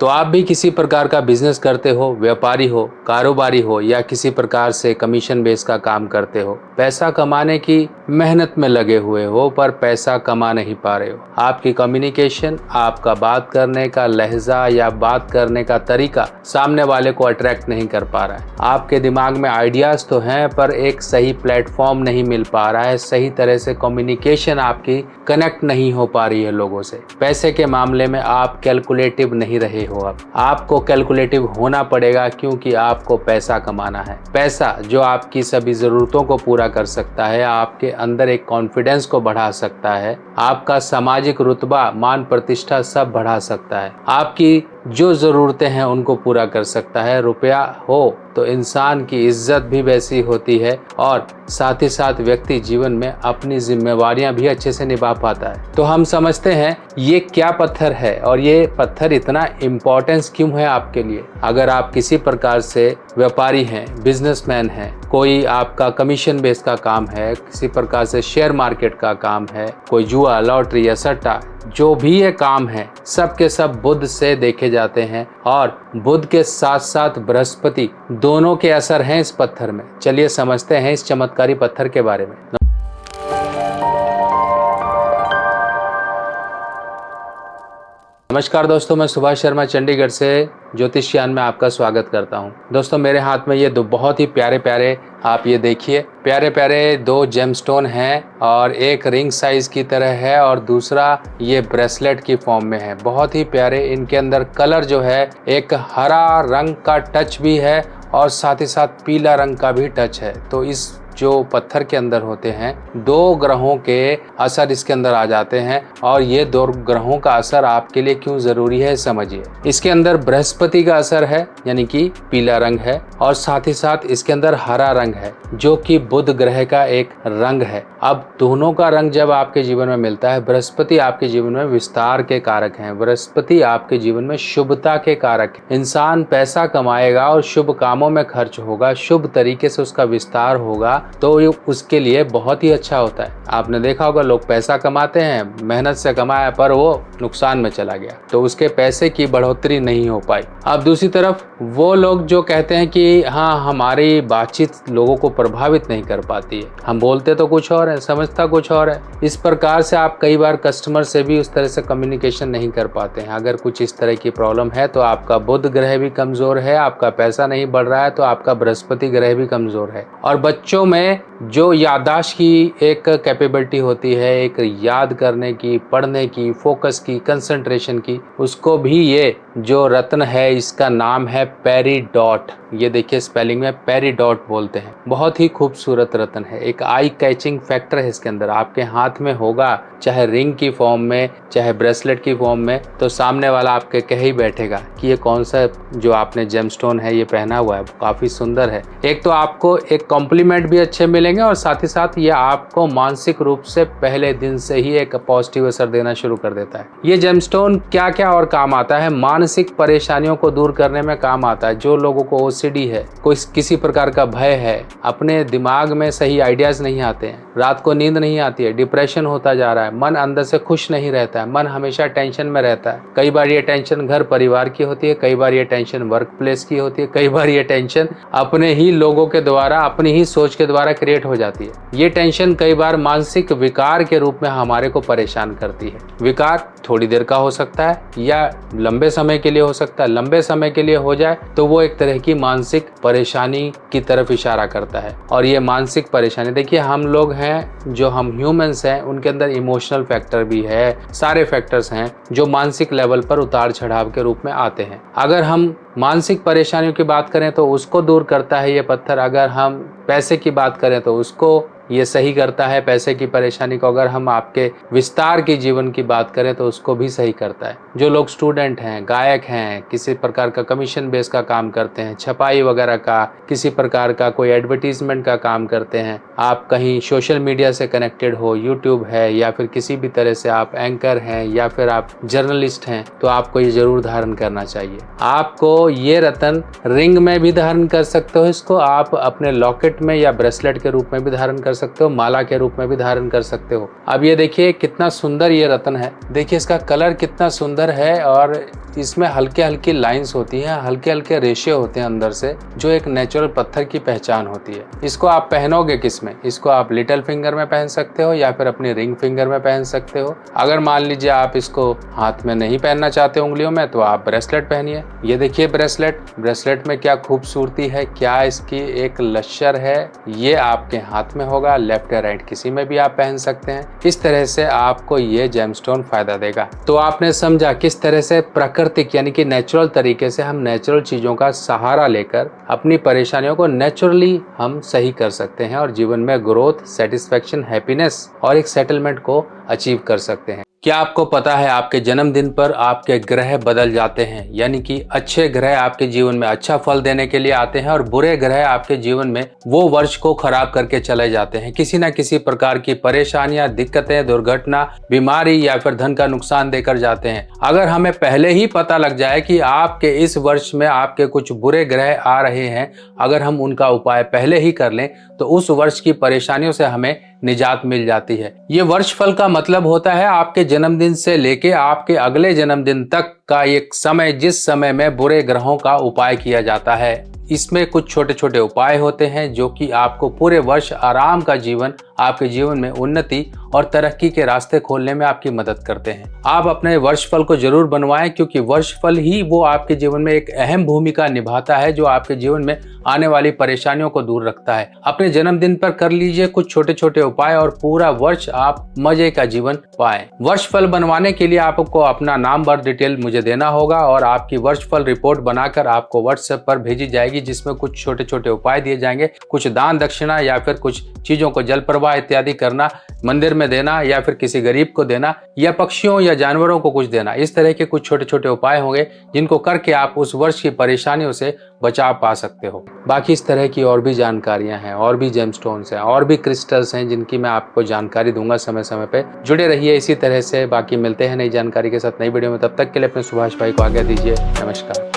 तो आप भी किसी प्रकार का बिजनेस करते हो, व्यापारी हो, कारोबारी हो या किसी प्रकार से कमीशन बेस का काम करते हो, पैसा कमाने की मेहनत में लगे हुए हो पर पैसा कमा नहीं पा रहे हो। आपकी कम्युनिकेशन, आपका बात करने का लहजा या बात करने का तरीका सामने वाले को अट्रैक्ट नहीं कर पा रहा है। आपके दिमाग में आइडियाज तो हैं पर एक सही प्लेटफॉर्म नहीं मिल पा रहा है, सही तरह से कम्युनिकेशन आपकी कनेक्ट नहीं हो पा रही है लोगों से। पैसे के मामले में आप कैलकुलेटिव नहीं रहे हो। अब आपको कैलकुलेटिव होना पड़ेगा क्योंकि आपको पैसा कमाना है। पैसा जो आपकी सभी जरूरतों को पूरा कर सकता है, आपके अंदर एक कॉन्फिडेंस को बढ़ा सकता है, आपका सामाजिक रुतबा, मान प्रतिष्ठा सब बढ़ा सकता है, आपकी जो ज़रूरतें हैं उनको पूरा कर सकता है। रुपया हो तो इंसान की इज्जत भी वैसी होती है और साथ ही साथ व्यक्ति जीवन में अपनी जिम्मेवारियां भी अच्छे से निभा पाता है। तो हम समझते हैं ये क्या पत्थर है और ये पत्थर इतना इम्पोर्टेंस क्यों है आपके लिए। अगर आप किसी प्रकार से व्यापारी हैं, बिजनेसमैन हैं, कोई आपका कमीशन बेस का काम है, किसी प्रकार से शेयर मार्केट का काम है, कोई जुआ, लॉटरी या सट्टा, जो भी ये काम है सब के सब बुध से देखे जाते हैं और बुध के साथ साथ बृहस्पति दोनों के असर हैं इस पत्थर में। चलिए समझते हैं इस चमत्कारी पत्थर के बारे में। नमस्कार दोस्तों, मैं सुभाष शर्मा चंडीगढ़ से ज्योतिष ज्ञान में आपका स्वागत करता हूं। दोस्तों मेरे हाथ में ये दो बहुत ही प्यारे प्यारे, आप ये देखिए, प्यारे प्यारे दो जेमस्टोन हैं और एक रिंग साइज की तरह है और दूसरा ये ब्रेसलेट की फॉर्म में है। बहुत ही प्यारे, इनके अंदर कलर जो है एक हरा रंग का टच भी है और साथ ही साथ पीला रंग का भी टच है। तो इस जो पत्थर के अंदर होते हैं, दो ग्रहों के असर इसके अंदर आ जाते हैं और ये दो ग्रहों का असर आपके लिए क्यों जरूरी है समझिए। इसके अंदर बृहस्पति का असर है यानी कि पीला रंग है और साथ ही साथ इसके अंदर हरा रंग है जो कि बुध ग्रह का एक रंग है। अब दोनों का रंग जब आपके जीवन में मिलता है, बृहस्पति आपके जीवन में विस्तार के कारक हैं, बृहस्पति आपके जीवन में शुभता के कारक है। इंसान पैसा कमाएगा और शुभ कामों में खर्च होगा, शुभ तरीके से उसका विस्तार होगा तो उसके लिए बहुत ही अच्छा होता है। आपने देखा होगा लोग पैसा कमाते हैं, मेहनत से कमाया पर वो नुकसान में चला गया तो उसके पैसे की बढ़ोतरी नहीं हो पाई। अब दूसरी तरफ वो लोग जो कहते हैं कि हाँ हमारी बातचीत लोगों को प्रभावित नहीं कर पाती है, हम बोलते तो कुछ और है, समझता कुछ और है, इस प्रकार से आप कई बार कस्टमर से भी उस तरह से कम्युनिकेशन नहीं कर पाते हैं। अगर कुछ इस तरह की प्रॉब्लम है तो आपका बुध ग्रह भी कमजोर है, आपका पैसा नहीं बढ़ रहा है तो आपका बृहस्पति ग्रह भी कमजोर है। और बच्चों में जो याददाश्त की एक कैपेबिलिटी होती है, एक याद करने की, पढ़ने की, फोकस की, कंसंट्रेशन की, उसको भी ये जो रत्न है इसका नाम है पेरिडॉट। ये देखिए स्पेलिंग में पेरिडॉट बोलते हैं। बहुत ही खूबसूरत रत्न है, एक आई कैचिंग फैक्टर है इसके अंदर। आपके हाथ में होगा चाहे रिंग की फॉर्म में चाहे ब्रेसलेट की फॉर्म में, तो सामने वाला आपके कह ही बैठेगा कि ये कौन सा जो आपने जेमस्टोन है ये पहना हुआ है, काफी सुंदर है। एक तो आपको एक कॉम्प्लीमेंट भी अच्छे मिलेंगे और साथ ही साथ ये आपको मानसिक रूप से पहले दिन से ही एक पॉजिटिव असर देना शुरू कर देता है। ये जेमस्टोन क्या क्या और काम आता है, मानसिक परेशानियों को दूर करने में काम आता है। जो लोगों को ओसीडी है, कोई किसी प्रकार का भय है, अपने दिमाग में सही आइडियाज नहीं आते हैं, रात को नींद नहीं आती है, डिप्रेशन होता जा रहा है, मन अंदर से खुश नहीं रहता है, मन हमेशा टेंशन में रहता है। कई बार ये टेंशन घर परिवार की होती है, कई बार ये टेंशन वर्क प्लेस की होती है, कई बार ये टेंशन अपने ही लोगों के द्वारा, अपनी ही सोच के द्वारा क्रिएट हो जाती है। ये टेंशन कई बार मानसिक विकार के रूप में हमारे को परेशान करती है। विकार थोड़ी देर का हो सकता है या लंबे समय के लिए हो सकता है। लंबे समय के लिए हो जाए तो वो एक तरह की मानसिक परेशानी की तरफ इशारा करता है। और ये मानसिक परेशानी, देखिए हम लोग हैं, जो हम ह्यूमंस हैं, उनके अंदर इमोशनल फैक्टर भी है, सारे फैक्टर्स हैं जो मानसिक लेवल पर उतार चढ़ाव के रूप में आते हैं। अगर हम मानसिक परेशानियों की बात करें तो उसको दूर करता है ये पत्थर। अगर हम पैसे की बात करें तो उसको ये सही करता है, पैसे की परेशानी को। अगर हम आपके विस्तार की जीवन की बात करें तो उसको भी सही करता है। जो लोग स्टूडेंट हैं, गायक हैं, किसी प्रकार का कमीशन बेस का काम करते हैं, छपाई वगैरह का, किसी प्रकार का कोई एडवर्टीजमेंट का काम करते हैं, आप कहीं सोशल मीडिया से कनेक्टेड हो, यूट्यूब है या फिर किसी भी तरह से आप एंकर हैं या फिर आप जर्नलिस्ट हैं, तो आपको ये जरूर धारण करना चाहिए। आपको ये रत्न रिंग में भी धारण कर सकते हो, इसको आप अपने लॉकेट में या ब्रेसलेट के रूप में भी धारण कर सकते हो, माला के रूप में भी धारण कर सकते हो। अब ये देखिए कितना सुंदर ये रत्न है, देखिए इसका कलर कितना सुंदर है और इसमें हल्के हल्की लाइंस होती हैं, हल्के हल्के रेशे होते हैं अंदर से, जो एक नेचुरल पत्थर की पहचान होती है। इसको आप पहनोगे किस में? इसको आप लिटिल फिंगर में पहन सकते हो या फिर अपनी रिंग फिंगर में पहन सकते हो। अगर मान लीजिए आप इसको हाथ में नहीं पहनना चाहते उंगलियों में, तो आप ब्रेसलेट पहनिए। ये देखिए ब्रेसलेट में क्या खूबसूरती है, क्या इसकी एक लश्कर है। ये आपके हाथ में होगा, लेफ्ट या राइट किसी में भी आप पहन सकते हैं। इस तरह से आपको ये जेमस्टोन फायदा देगा। तो आपने समझा किस तरह से प्राकृतिक यानी कि नेचुरल तरीके से हम नेचुरल चीजों का सहारा लेकर अपनी परेशानियों को नेचुरली हम सही कर सकते हैं और जीवन में ग्रोथ, सेटिस्फेक्शन, हैप्पीनेस और एक सेटलमेंट को अचीव कर सकते हैं। क्या आपको पता है आपके जन्मदिन पर आपके ग्रह बदल जाते हैं, यानी कि अच्छे ग्रह आपके जीवन में अच्छा फल देने के लिए आते हैं और बुरे ग्रह आपके जीवन में वो वर्ष को खराब करके चले जाते हैं। किसी न किसी प्रकार की परेशानियां, दिक्कतें, दुर्घटना, बीमारी या फिर धन का नुकसान देकर जाते हैं। अगर हमें पहले ही पता लग जाए कि आपके इस वर्ष में आपके कुछ बुरे ग्रह आ रहे हैं, अगर हम उनका उपाय पहले ही कर लें तो उस वर्ष की परेशानियों से हमें निजात मिल जाती है। ये वर्ष फल का मतलब होता है आपके जन्मदिन से लेके आपके अगले जन्मदिन तक का एक समय, जिस समय में बुरे ग्रहों का उपाय किया जाता है। इसमें कुछ छोटे छोटे उपाय होते हैं जो कि आपको पूरे वर्ष आराम का जीवन, आपके जीवन में उन्नति और तरक्की के रास्ते खोलने में आपकी मदद करते हैं। आप अपने वर्ष फल को जरूर बनवाएं, क्योंकि वर्ष फल ही वो आपके जीवन में एक अहम भूमिका निभाता है जो आपके जीवन में आने वाली परेशानियों को दूर रखता है। अपने जन्मदिन पर कर लीजिए कुछ छोटे छोटे उपाय और पूरा वर्ष आप मजे का जीवन पाएं। वर्ष फल बनवाने के लिए आपको अपना नाम, बर्थ डिटेल मुझे देना होगा और आपकी वर्ष फल रिपोर्ट बनाकर आपको व्हाट्सएप पर भेजी जाएगी, जिसमें कुछ छोटे छोटे उपाय दिए जाएंगे। कुछ दान दक्षिणा या फिर कुछ चीजों को जल प्रवाह इत्यादि करना, मंदिर में देना या फिर किसी गरीब को देना या पक्षियों या जानवरों को कुछ देना। इस तरह के कुछ छोटे छोटे उपाय होंगे जिनको करके आप उस वर्ष की परेशानियों से बचाव पा सकते हो। बाकी इस तरह की और भी जानकारियां हैं, और भी जेमस्टोन्स हैं, और भी क्रिस्टल्स हैं जिनकी मैं आपको जानकारी दूंगा समय समय पे। जुड़े रहिए इसी तरह से। बाकी मिलते हैं नई जानकारी के साथ नई वीडियो में। तब तक के लिए अपने सुभाष भाई को आज्ञा दीजिए। नमस्कार।